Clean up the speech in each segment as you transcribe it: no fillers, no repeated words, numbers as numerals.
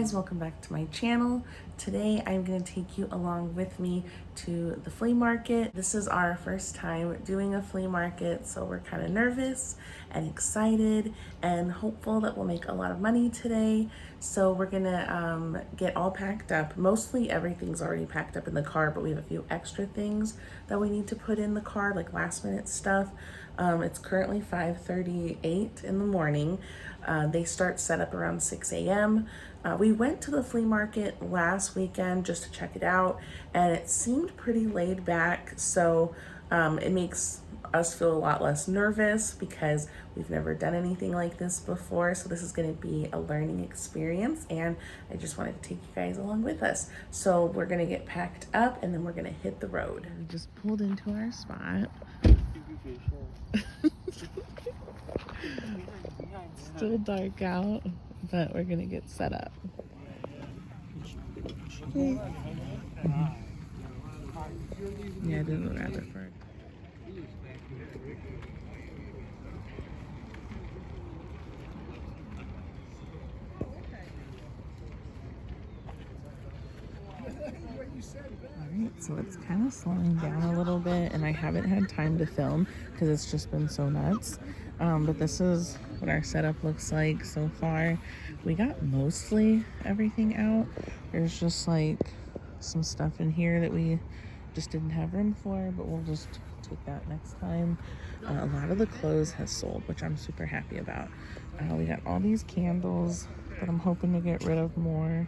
guys, welcome back to my channel. Today I'm going to take you along with me to the flea market. This is our first time doing a flea market, so we're kind of nervous and excited and hopeful that we'll make a lot of money today. So we're gonna get all packed up. Mostly everything's already packed up in the car, but we have a few extra things that we need to put in the car, like last minute stuff. It's currently 5:38 in the morning. They start setup around 6 a.m. We went to the flea market last weekend just to check it out, and it seemed pretty laid back, so it makes us feel a lot less nervous because we've never done anything like this before. So this is going to be a learning experience, and I just wanted to take you guys along with us. So we're going to get packed up and then we're going to hit the road. We just pulled into our spot. Still dark out, but we're gonna get set up. Yeah, I didn't grab it for it. Alright, so it's kind of slowing down a little bit, and I haven't had time to film because it's just been so nuts. But this is what our setup looks like so far. We got mostly everything out. There's just like some stuff in here that we just didn't have room for, but we'll just take that next time. A lot of the clothes has sold, which I'm super happy about. We got all these candles, but I'm hoping to get rid of more.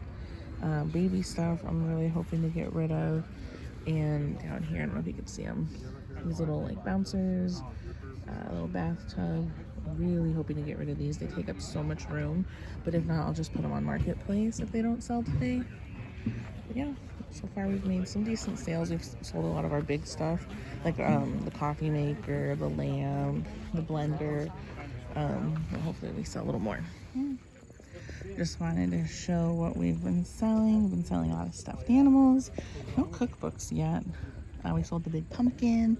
Baby stuff I'm really hoping to get rid of. And down here, I don't know if you can see them, these little like bouncers, little bathtub. Really hoping to get rid of these. They take up so much room, but if not, I'll just put them on Marketplace if they don't sell today. But yeah, so far we've made some decent sales. We've sold a lot of our big stuff, like the coffee maker, the lamp, the blender. Hopefully we sell a little more. Just wanted to show what we've been selling. We've been selling a lot of stuffed animals. No cookbooks yet. We sold the big pumpkin,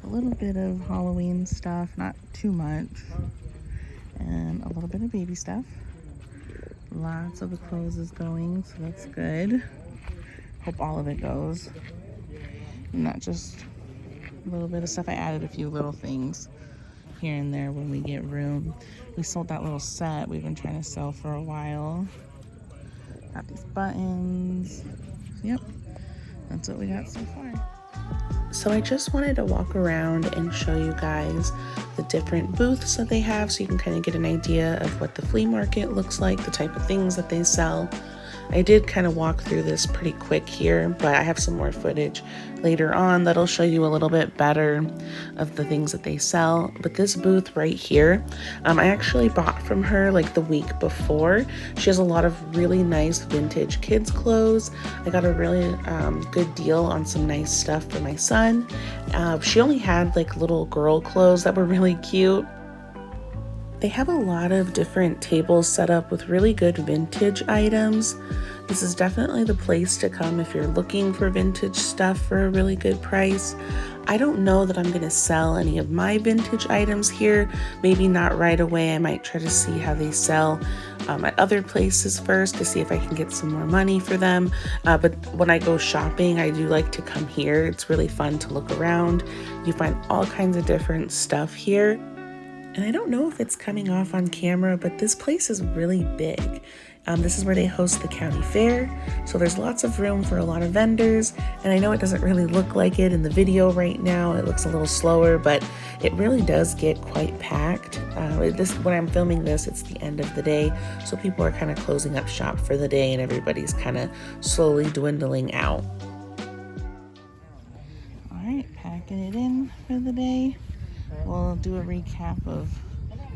a little bit of Halloween stuff, not too much, and a little bit of baby stuff. Lots of the clothes is going, so that's good. Hope all of it goes, not just a little bit of stuff. I added a few little things here and there when we get room. We sold that little set we've been trying to sell for a while. Got these buttons. Yep, that's what we got so far. So I just wanted to walk around and show you guys the different booths that they have, so you can kind of get an idea of what the flea market looks like, the type of things that they sell. I did kind of walk through this pretty quick here, but I have some more footage later on that'll show you a little bit better of the things that they sell. But this booth right here, I actually bought from her like the week before. She has a lot of really nice vintage kids clothes. I got a really good deal on some nice stuff for my son. She only had like little girl clothes that were really cute. They have a lot of different tables set up with really good vintage items. This is definitely the place to come if you're looking for vintage stuff for a really good price. I don't know that I'm gonna sell any of my vintage items here. Maybe not right away. I might try to see how they sell at other places first to see if I can get some more money for them. But when I go shopping, I do like to come here. It's really fun to look around. You find all kinds of different stuff here. And I don't know if it's coming off on camera, but this place is really big. This is where they host the county fair, so there's lots of room for a lot of vendors. And I know it doesn't really look like it in the video right now. It looks a little slower, but it really does get quite packed. When I'm filming this, it's the end of the day, so people are kind of closing up shop for the day, and everybody's kind of slowly dwindling out. All right, packing it in for the day. We'll do a recap of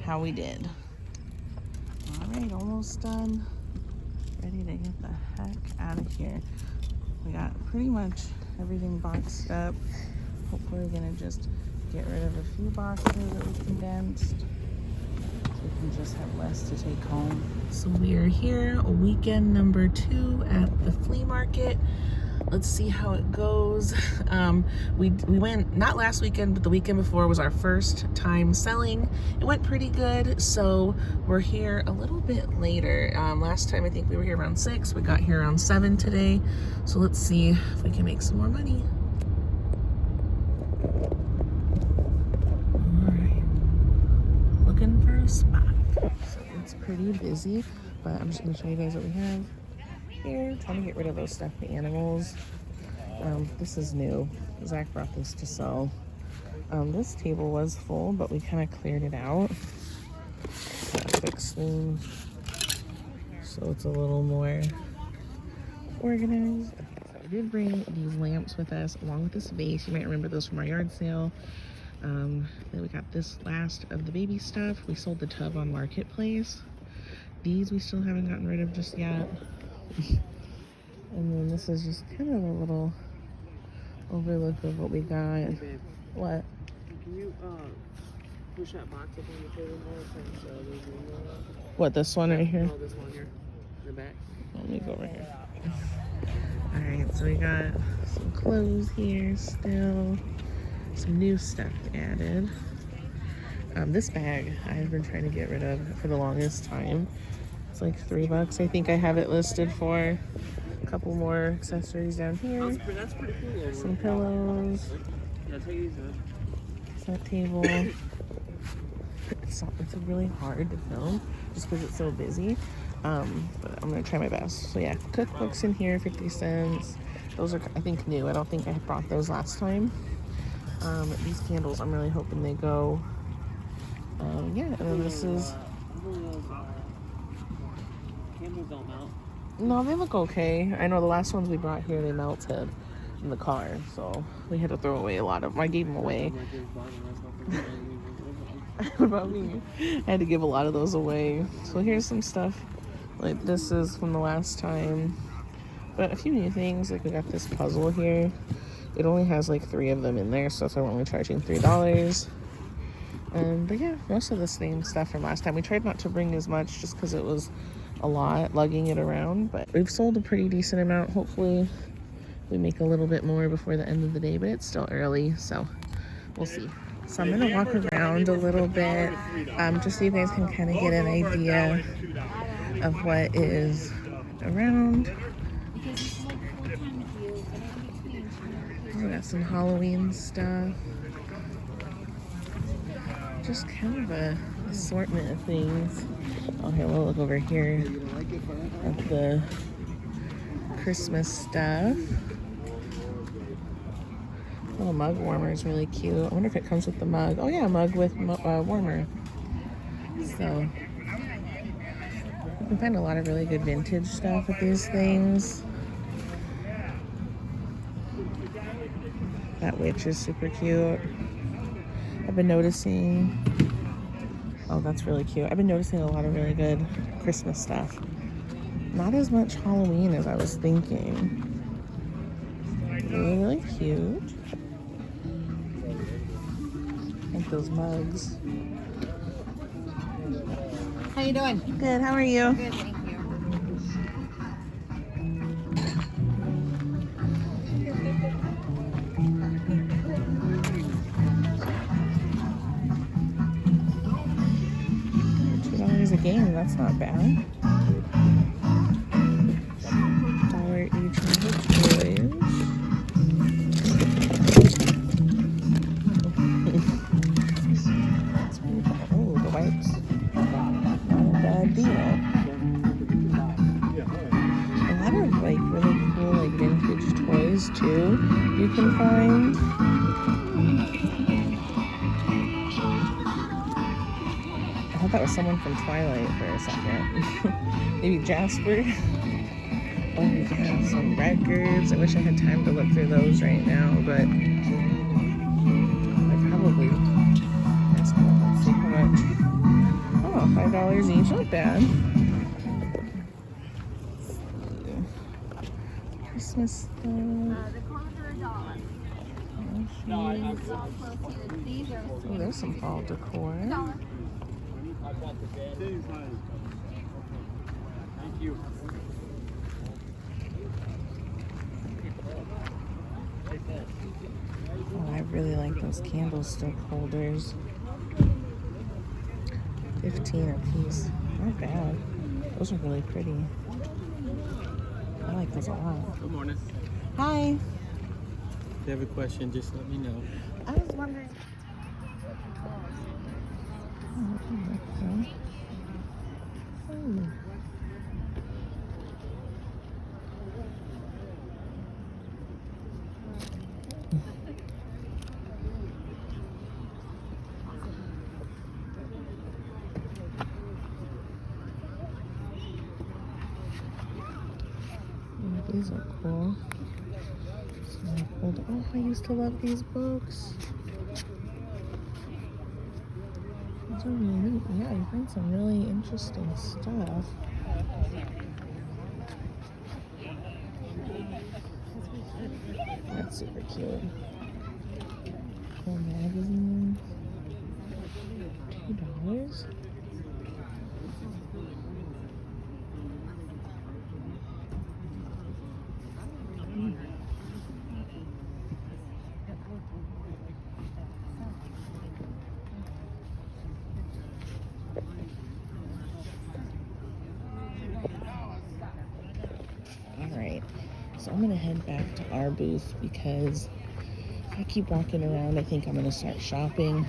how we did. All right, almost done. Ready to get the heck out of here. We got pretty much everything boxed up. Hopefully we're gonna just get rid of a few boxes that we condensed, so we can just have less to take home. So we are here, weekend number 2 at the flea market. let's see how it goes. We went, not last weekend, but the weekend before was our first time selling. It went pretty good, so we're here a little bit later. Last time I think we were here around 6. We got here around 7 today. So let's see if we can make some more money. All right, looking for a spot. So it's pretty busy, but I'm just gonna show you guys what we have here. Trying to get rid of those stuffed animals. This is new. Zach brought this to sell. This table was full, but we kind of cleared it out. A quick swing, so it's a little more organized. So I did bring these lamps with us, along with this vase. You might remember those from our yard sale. Then we got this last of the baby stuff. We sold the tub on Marketplace. These we still haven't gotten rid of just yet. And then this is just kind of a little overlook of what we got. Hey babe, what? can you push that box up on the table more? What, this one right here? No, this one here. In the back. Let me go over here. Alright, so we got some clothes here still. Some new stuff added. This bag I've been trying to get rid of for the longest time. It's like $3. I think I have it listed for. A couple more accessories down here. That's pretty cool. Some pillows. Yeah, take these out. That table. It's really hard to film just because it's so busy. But I'm gonna try my best. So yeah, cookbooks in here, 50 cents. Those are, I think, new. I don't think I brought those last time. These candles, I'm really hoping they go. Yeah, and then this is. Candles don't melt. No, they look okay. I know the last ones we brought here, they melted in the car, so we had to throw away a lot of them. I gave them away. What about me? I had to give a lot of those away. So here's some stuff. Like this is from the last time. But a few new things, like we got this puzzle here. It only has like 3 of them in there, so that's why we're only charging $3. But yeah, most of the same stuff from last time. We tried not to bring as much just because it was a lot lugging it around, but we've sold a pretty decent amount. Hopefully we make a little bit more before the end of the day, but it's still early, so we'll see. So I'm gonna walk around a little bit, just so you guys can kind of get an idea of what is around. We got some Halloween stuff. Just kind of a assortment of things. Oh, here, we'll look over here at the Christmas stuff. Little mug warmer is really cute. I wonder if it comes with the mug. Oh yeah, mug with warmer. So you can find a lot of really good vintage stuff with these things. That witch is super cute. I've been noticing, oh, that's really cute. I've been noticing a lot of really good Christmas stuff. Not as much Halloween as I was thinking. Really, really cute. Like those mugs. How you doing? Good, how are you? Good, thank you. $2 a game, that's not bad. $1 each on the toys. That's pretty cool. Oh, the wipes. Not a bad deal. A lot of like really cool like vintage toys too you can find. I thought that was someone from Twilight for a second. Maybe Jasper. Oh, we have some records. I wish I had time to look through those right now, but I probably. Let's see how much. Oh, $5 each. Not bad. Christmas stuff. The cones are $1. Oh, there's some fall decor. Thank you. Oh, I really like those candlestick holders. 15 a piece. Not bad. Those are really pretty. I like those a lot. Good morning. Hi. If you have a question, just let me know. I was wondering. These are cool. Oh, I used to love these books. These are really neat. Yeah, you find some really interesting stuff. That's super cute. Cool magazines. $2. Alright, so I'm gonna head back to our booth because if I keep walking around, I think I'm gonna start shopping.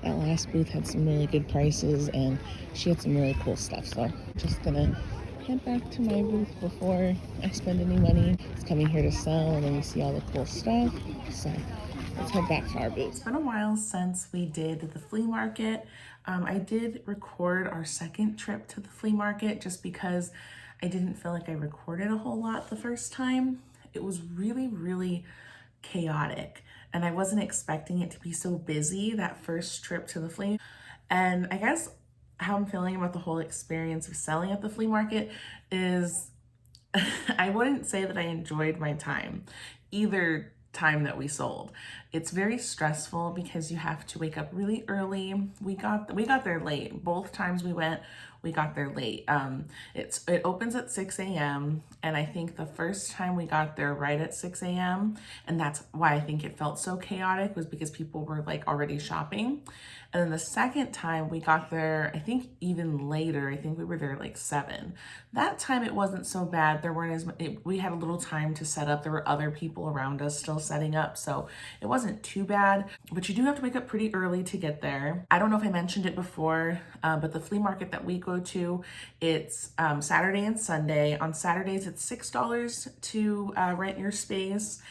That last booth had some really good prices and she had some really cool stuff, so I'm just gonna head back to my booth before I spend any money. It's coming here to sell and then you see all the cool stuff, so let's head back to our booth. It's been a while since we did the flea market. I did record our second trip to the flea market just because I didn't feel like I recorded a whole lot the first time. It was really, really chaotic and I wasn't expecting it to be so busy that first trip to the flea. And I guess how I'm feeling about the whole experience of selling at the flea market is I wouldn't say that I enjoyed my time, either time that we sold. It's very stressful because you have to wake up really early. We got there late. Both times we went, we got there late. It opens at 6 a.m. and I think the first time we got there right at 6 a.m. and that's why I think it felt so chaotic was because people were like already shopping. And then the second time we got there, I think even later, I think we were there like 7. That time it wasn't so bad. There weren't we had a little time to set up. There were other people around us still setting up. So it wasn't too bad, but you do have to wake up pretty early to get there. I don't know if I mentioned it before, but the flea market that we go to, it's Saturday and Sunday. On Saturdays, it's $6 to rent your space.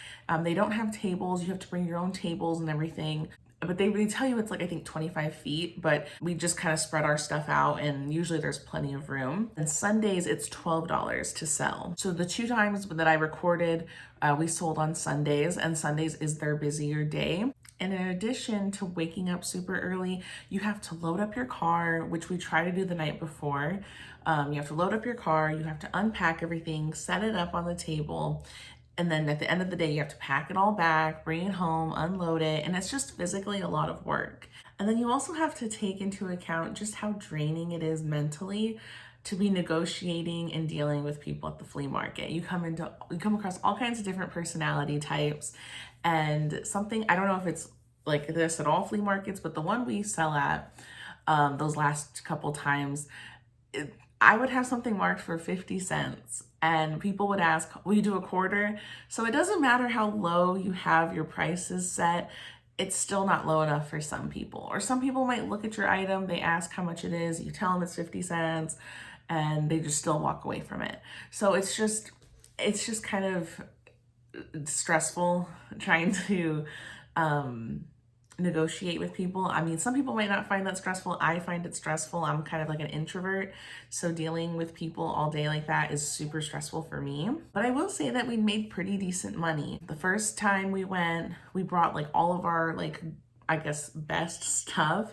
They don't have tables. You have to bring your own tables and everything. But they tell you it's like, I think 25 feet, but we just kind of spread our stuff out and usually there's plenty of room. And Sundays, it's $12 to sell. So the 2 times that I recorded, we sold on Sundays and Sundays is their busier day. And in addition to waking up super early, you have to load up your car, which we try to do the night before. You have to load up your car, you have to unpack everything, set it up on the table. And then at the end of the day, you have to pack it all back, bring it home, unload it. And it's just physically a lot of work. And then you also have to take into account just how draining it is mentally to be negotiating and dealing with people at the flea market. You come across all kinds of different personality types. And something, I don't know if it's like this at all flea markets, but the one we sell at, those last couple times, I would have something marked for 50 cents. And people would ask, will you do a quarter? So it doesn't matter how low you have your prices set, it's still not low enough for some people. Or some people might look at your item, they ask how much it is, you tell them it's 50 cents, and they just still walk away from it. So it's just kind of stressful trying to negotiate with people. I mean, some people might not find that stressful. I find it stressful. I'm kind of like an introvert, so dealing with people all day like that is super stressful for me. But I will say that we made pretty decent money. The first time we went, we brought like all of our I guess best stuff,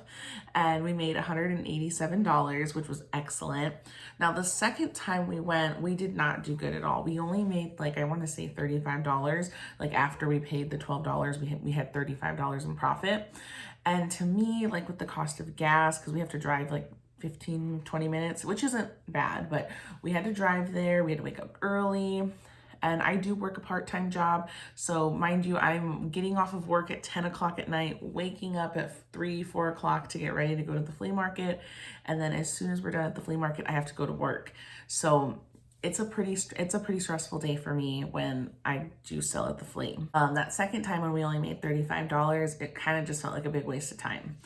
and we made $187, which was excellent. Now the second time we went, we did not do good at all. We only made I want to say $35. Like after we paid the $12, we had $35 in profit. And to me, with the cost of gas, because we have to drive 15-20 minutes, which isn't bad, but we had to drive there, we had to wake up early. And I do work a part-time job. So mind you, I'm getting off of work at 10 o'clock at night, waking up at 3, 4 o'clock to get ready to go to the flea market. And then as soon as we're done at the flea market, I have to go to work. So it's a pretty stressful day for me when I do sell at the flea. That second time when we only made $35, it kind of just felt like a big waste of time.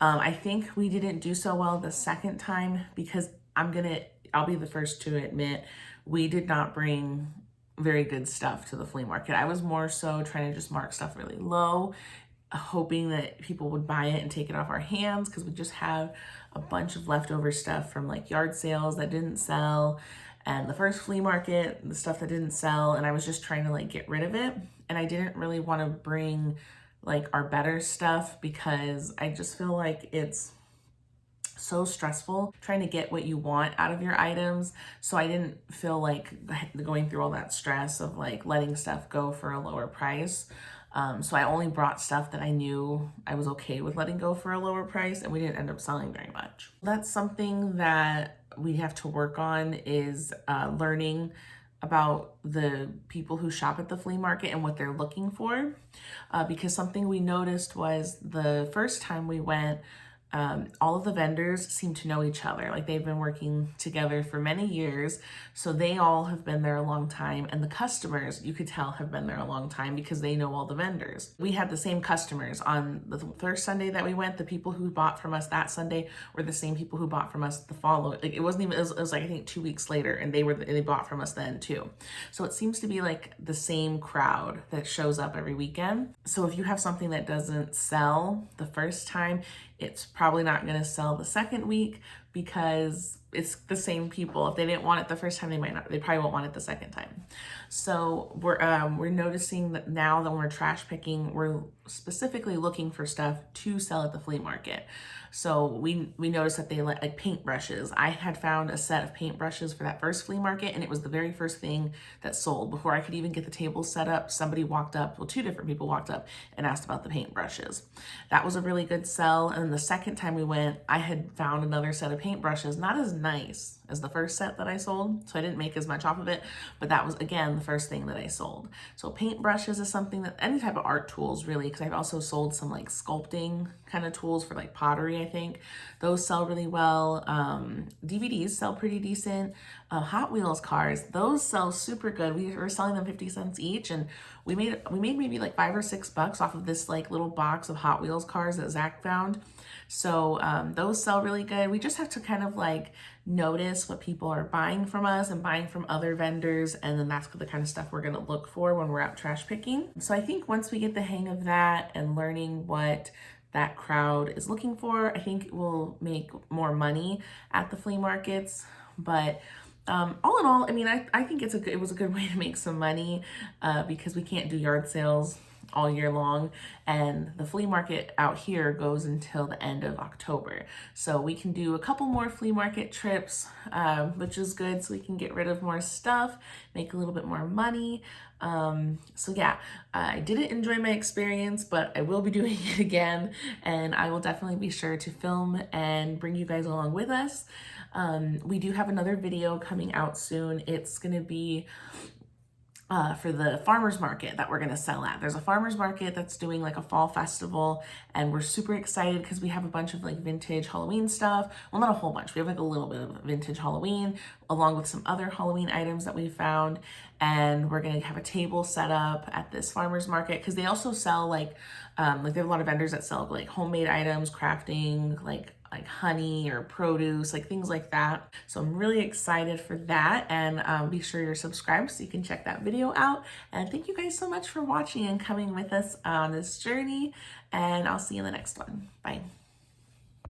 I think we didn't do so well the second time because I'll be the first to admit we did not bring very good stuff to the flea market. I was more so trying to just mark stuff really low, hoping that people would buy it and take it off our hands because we just have a bunch of leftover stuff from like yard sales that didn't sell and the first flea market, the stuff that didn't sell, and I was just trying to like get rid of it. And I didn't really want to bring like our better stuff because I just feel like it's so stressful trying to get what you want out of your items. So I didn't feel like going through all that stress of like letting stuff go for a lower price. So I only brought stuff that I knew I was okay with letting go for a lower price, and we didn't end up selling very much. That's something that we have to work on is learning about the people who shop at the flea market and what they're looking for. Because something we noticed was the first time we went, all of the vendors seem to know each other. Like they've been working together for many years. So they all have been there a long time. And the customers, you could tell, have been there a long time because they know all the vendors. We had the same customers on the first Sunday that we went. The people who bought from us that Sunday were the same people who bought from us the following. Like it was like I think 2 weeks later, and they bought from us then too. So it seems to be like the same crowd that shows up every weekend. So if you have something that doesn't sell the first time, it's probably not going to sell the second week because it's the same people. If they didn't want it the first time, they probably won't want it the second time. So we're noticing that now that we're trash picking, we're specifically looking for stuff to sell at the flea market. So we noticed that they like paintbrushes. I had found a set of paintbrushes for that first flea market, and it was the very first thing that sold. Before I could even get the table set up, somebody walked up, well, 2 different people walked up and asked about the paintbrushes. That was a really good sell. And then the second time we went, I had found another set of paintbrushes, not as nice as the first set that I sold, so I didn't make as much off of it, but that was, again, the first thing that I sold. So paintbrushes is something that, any type of art tools really, because I've also sold some like sculpting kind of tools for like pottery, I think. Those sell really well. DVDs sell pretty decent. Hot Wheels cars, those sell super good. We were selling them 50 cents each, and we made maybe like $5 or $6 off of this like little box of Hot Wheels cars that Zach found. So those sell really good. We just have to kind of like notice what people are buying from us and buying from other vendors, and then that's the kind of stuff we're going to look for when we're out trash picking. So I think once we get the hang of that and learning what that crowd is looking for, I think we'll make more money at the flea markets. But all in all, I mean, I think it was a good way to make some money because we can't do yard sales all year long, and the flea market out here goes until the end of October. So we can do a couple more flea market trips, which is good, so we can get rid of more stuff, make a little bit more money. So yeah, I didn't enjoy my experience, but I will be doing it again, and I will definitely be sure to film and bring you guys along with us. We do have another video coming out soon. It's gonna be for the farmers market that we're gonna sell at. There's a farmers market that's doing like a fall festival, and we're super excited because we have a bunch of like vintage Halloween stuff. Well, not a whole bunch. We have like a little bit of vintage Halloween along with some other Halloween items that we found, and we're gonna have a table set up at this farmers market because they also sell like they have a lot of vendors that sell like homemade items, crafting, like honey or produce, like things like that. So I'm really excited for that, and be sure you're subscribed so you can check that video out. And thank you guys so much for watching and coming with us on this journey, and I'll see you in the next one. Bye.